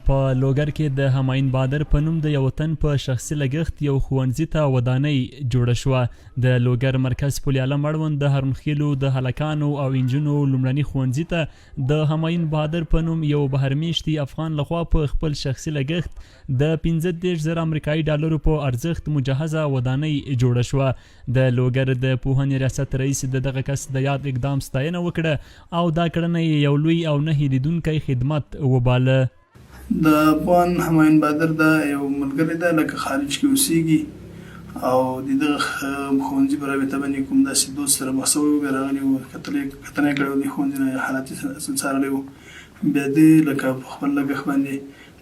په لوګر کې د همایون بادر په نوم د یو وطن په شخصي لګښت یو ښوونځي ته ودانۍ جوړه شوه. د لوګر مرکز پل عالم اړوند د هرمخیلو د هلکانو او انجونو لومړني ښوونځي ته د همایون بادر په نوم یو بهرمیشتي افغان لخوا په خپل شخصي لګښت د 15,000 امریکایي ډالرو په ارزښت مجهزه ودانۍ جوړه شوه. د لوګر د پوهنې ریاست رئیس د دغه کس د یاد اقدام ستاینه وکړه او دا کړنه یو لوی او نه هیریدونکی خدمت وباله. د افغان همایون بادر دا یو ملګری ده لکه خارج کې اوسېږي او د دغه ښوونځي په رابطه باندې کوم داسې دوست سره مخ شوی و، راغلی و، کتنه یې کړی و، د ښوونځي نه حالت یې څارلی و. بیا دې لکه په خپل لګښت باندې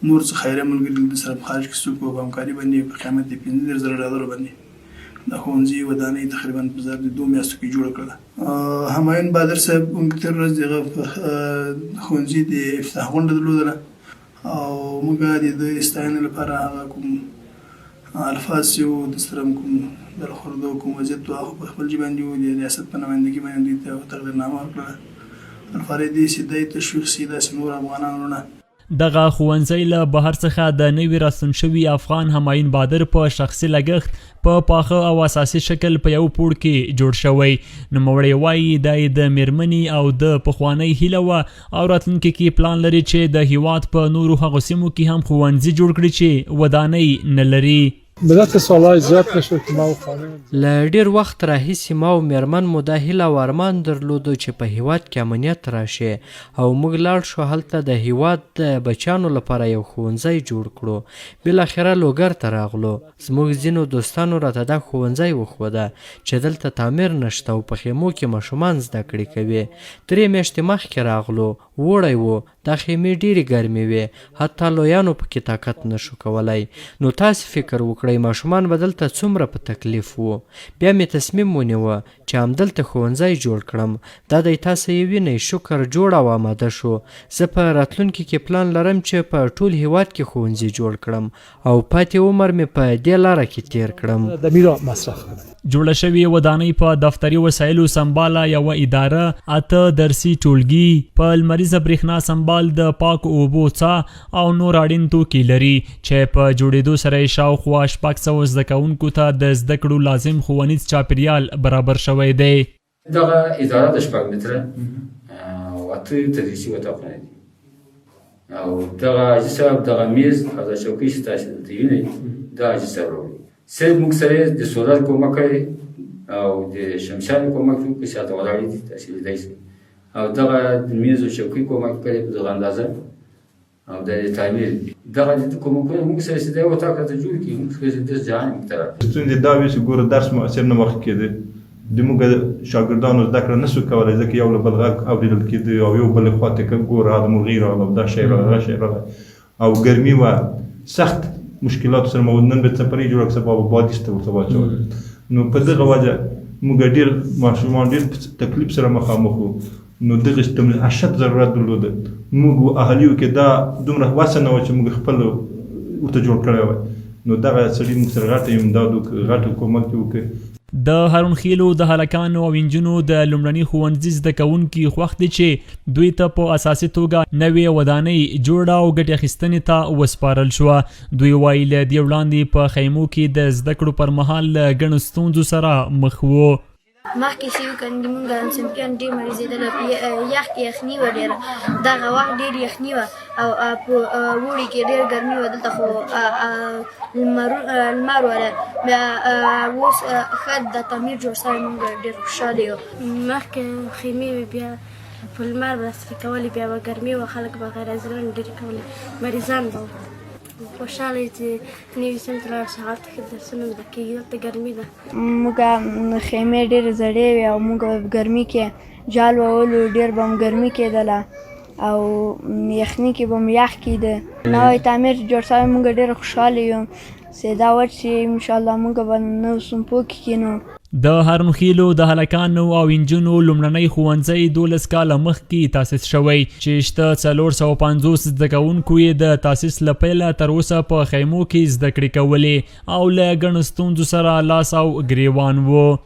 نور څه خیریه ملګري د سره په خارج کې څوک و، په همکاري باندې په قیمت د 15,000 ډالرو باندې د ښوونځي ودانۍ تقریبا په ظرف د 2 میاشتو کې جوړه کړله. همایون بادر صاحب تېره ورځ د هغه ښوونځي د افتتاح غونډه درلودله او موږ د دې ستاینې لپاره هغه کوم الفاظ چې وو د سره کوم د خردو کوم وضعیت و هغه په خپل ژبه باندې وو د ریاست په نمایندګي باندې دوی ته تقدیرنامه ورکړله. الفارې دې سیده تشویق سیده نور افغانانو نه دغه ښوونځی له بهر څخه د نوي راستون شوي افغان همایون بادر په شخصي لګښت په پاخه او اساسي شکل په یو پوړ کې جوړ شوی. نوموړی وایي دا یې د میرمنې او د پخوانۍ هیله وه او راتلونکي کې پلان لري چې د هیواد په نورو هغو سیمو کې هم ښوونځي جوړ کړي چې ودانۍ نه لري. بدات سوالای زیات نشو که ما و خانم له ډیر وخت راهیسې ما او میرمن مو دا هیله او ارمان درلودو چې په هیواد کې امنیت راشي او موږ لاړ شو هلته د هیواد د بچیانو لپاره یو ښوونځی جوړ کړو. بالاخره لوګر ته راغلو. زموږ ځینو دوستانو راته دا ښوونځی وښوده چې دلته تعمیر نشته او په خیمو کې ماشومان زده کړې کوي. 3 میاشتې مخکې راغلو، وړی و، دا خیمې ډیرې ګرمې وې، حتی لویانو پکې طاقت نشو کولی. نو تاسې فکر وکړئ ماشومان به دلته څومره په تکلیف وو. بیا مې تصمیم ونیوه چې همدلته ښوونځی جوړ کړم. دا دی تاسو یې وینئ، شکر جوړ او آماده شو. زه په راتلونکي کې پلان لرم چې په ټول هیواد کې ښوونځي جوړ کړم او پاتې عمر مې په دې لاره کې تیر کړم. د میرا مصرف کړم. جوړه شوې ودانۍ په دفتري وسایلو سنباله یوه اداره، 8 درسي ټولګي، په لمریزه برېښنا سنبال، د پاکو اوبو څاه او نور اړین توکي لري چې په جوړېدو سره یې شاوخوا 600 زده کوونکو ته د زده کړو لازم ښوونیز چاپیریال برابر شوی دی. دغه اداره د 6 متره او 8 تدریسي وطاقونه دي او دغه حاجي صاحب دغه میز او د چوکۍ چې تاسو دلته وینئ دا حاجي صاحب راوړي. صرف موږ سره د سولر کومک کوي او د شمشاد کومک کوي چې هلته ولاړې دي تاسې لیدلی شئ او دغه د میز او چوکۍ کومک کوي په دغه اندازه او د تعمیر دغه د کومکونه موږ سره چې د یو اطاق ته جوړ کړي موږ سره د جهان مختلف ستونزې دا وي چې ګوره درس مؤثر نه مخکې کېده، د موږ شاګردانو زده کړه نسو کولی ځکه یو له بل غږ اورېدل کېده او یو بلې خوا ته ګوره دا مرغۍ راغله او دا شی راغله هغه شی راغله او ګرمي وه، سخت مشکلاتو سره مو نن به څپرۍ جوړه کړه سبا به بادیسته ورته واچول. نو په دغه وجه موږ ډېر ماشومان ډېر تکلیف سره مخامخ وو. نو دغه اشد ضرورت درلوده. موږ اهالیو کې دا دومره وسه نه وه چې موږ خپل ورته جوړ کړی وای. نو دغه سړي موږ سره غټه امداد وکړه، غټه کومک یې وکړ. د هرمخیلو د هلکانو او انجونو د لومړني ښوونځي زده کوونکي خوښ دي چې دوی ته په اساسي توګه نوې ودانۍ جوړه او ګټې اخیستنې ته وسپارل شوه. دوی وایي له دې وړاندې په خیمو کې د زده کړو پر مهال له ګڼو ستونزو سره مخ وو. مخکې چې وکړو موږ صنفیان ډېر مریضېدل، یخ کې یخني وه ډېره، دغه وخت ډېر یخني وه او په اوړي کې ډېر ګرمي وه، دلته خو لمر وله. بیا اوس ښه د تعمیر جوړ شوی، موږ ډېر خوشحاله یو. مخکې خیمې وې، بیا په لمر به صفي کولې، بیا به ګرمي وه، خلک به غیر حاضران ډېرې کولې، مریضان به وو. خوشحاله چې نوي صنف ته لاړ شو، هلته ښه درسونه زده کېږي، دلته ګرمي ده. موږ خیمې ډېرې زړې وې او موږ په ګرمي کې جال وهلو، ډېر به م ګرمي کېدله او یخني کې به م یخ کېده. نوی تعمیر جوړ شوی، موږ ډېر خوشحاله یو چې دا وخت چې انشاءالله موږ به نوو صنفو کې کینو. د هرمخیلو د هلکانو او انجونو لومړنی ښوونځی 12 کاله مخکې تاسیس شوی چې شته 450 زده کوونکو یې د تاسیس له پیله تر اوسه په خیمو کې زده کړې کولې او له ګڼو ستونزو سره لاس او ګریوان وو.